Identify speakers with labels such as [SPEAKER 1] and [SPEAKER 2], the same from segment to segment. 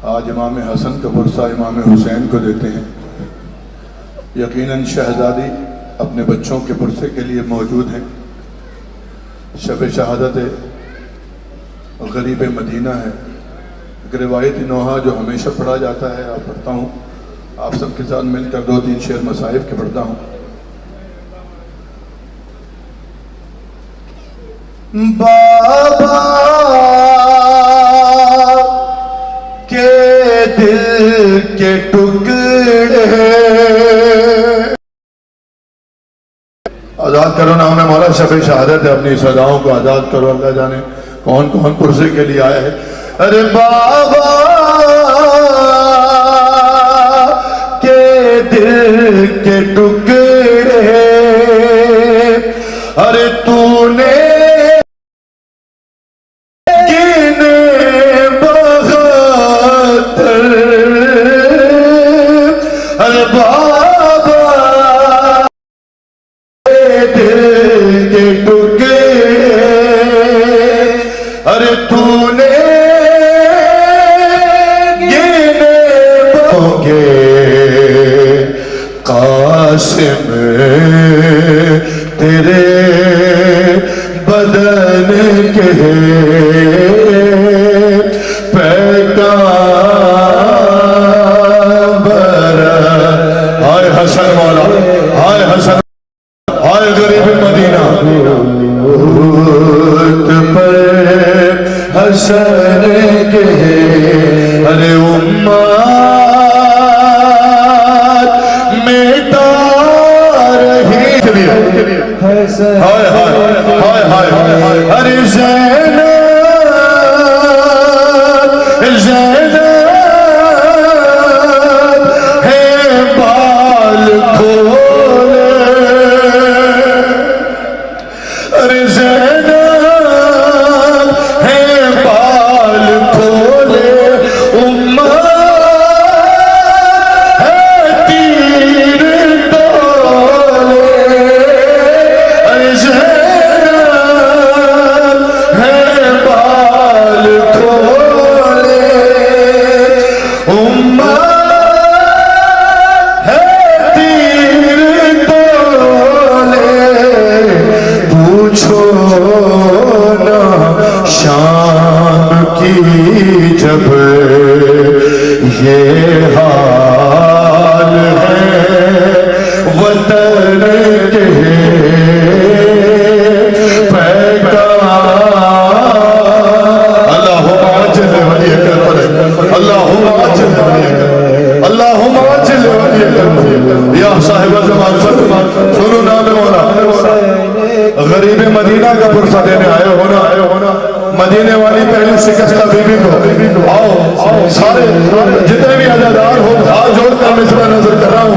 [SPEAKER 1] आज इमाम हसन का पुरसा इमाम हुसैन को देते हैं। यकीनन शहजादी अपने बच्चों के पुरसे के लिए मौजूद हैं। शब शहादत गरीब मदीना है, एक रिवायती नोहा जो हमेशा पढ़ा जाता है, आप पढ़ता हूँ, आप सबके साथ मिलकर 2-3 शेर मसाहिब के पढ़ता हूँ। बाबा के दिल के टुकड़े आजाद करो नाम है मौला। शब शहादत है, अपनी सजाओं को आजाद करो। अल्लाह जाने कौन कौन पुरसे के लिए आया है। अरे बाबा के दिल के टुकड़े, अरे तूने कासिम तेरे बदन के पैगंबर। हाय हसन मौला, हाय हसन, हाय गरीब मदीना। पर हसन के अरे उम्मा हाय हाय हाय हाय हाय। अरे ज़ैनब ज़ैनब है बाल खोले, अरे ज़ैनब है बाल खोले, उम्मा है तीर जब ये हाल है वतन के अल्लाहुम्मा अज्जिल वलियकल फरज, अल्लाहुम्मा अज्जिल वलियकल, अल्लाहुम्मा अज्जिल वलियकल। या साहिब ज़मान फरमान सुनो नाम मौला। गरीब मदीना का पुरसा देने आए हो ना, मदीने वाली पहली शिकस्ता बीबी को आओ सारे जितने भी अज़ादार हो हाथ जोड़कर मिसरा नजर कर रहा हूँ।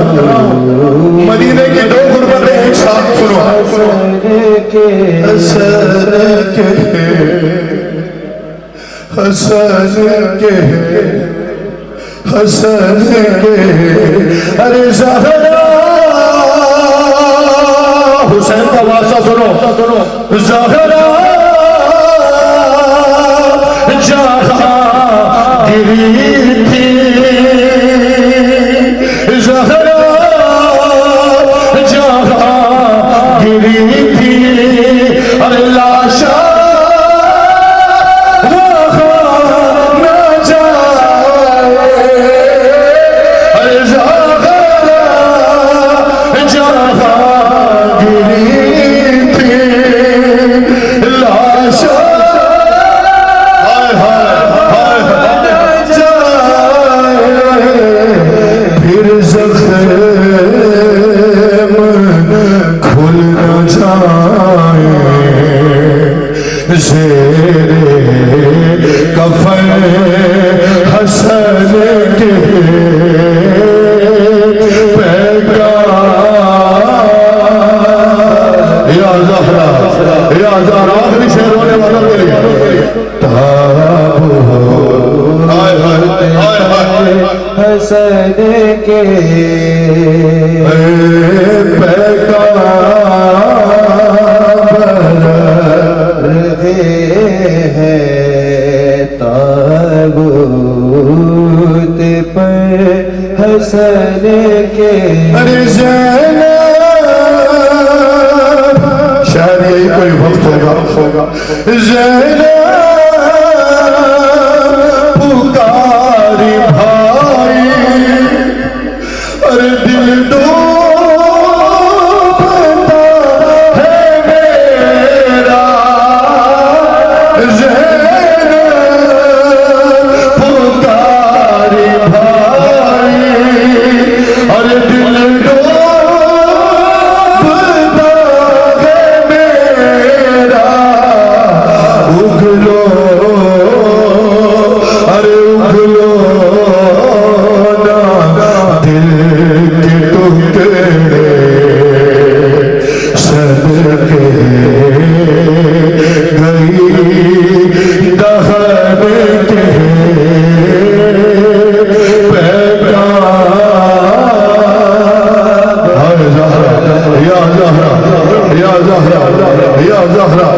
[SPEAKER 1] मदीने की 2 गुरबतें एक साथ सुनो। हसन के अरे ज़हरा हुसैन का वास्ता सुनो। ज़हरा गिरी थी, ज़हरा जहाँ गिरी थी, अरे लाशा वहाँ न जाए, अरे ज़हरा जहाँ गिरी थी, लाशा खुल न जाए, ज़ेरे कफ़न हसन के पैगाम। या ज़हरा या ज़हरा आखिरी शेर होने वाला के लिए हसन के पैगाम है ताबू
[SPEAKER 2] हसन के।
[SPEAKER 1] अरे ज़ैनब, शायद यही कोई वक्त होगा। ज़ैनब पुकारी भाई, अरे दिल डूबता है मेरा। ज़ैनब पुकारी भाई, अरे दिल डूबता है मेरा। उगलो, अरे उगलो ना दिल के टुकड़े सदके गई दहन के पैगाम। या ज़हरा, या ज़हरा, या ज़हरा।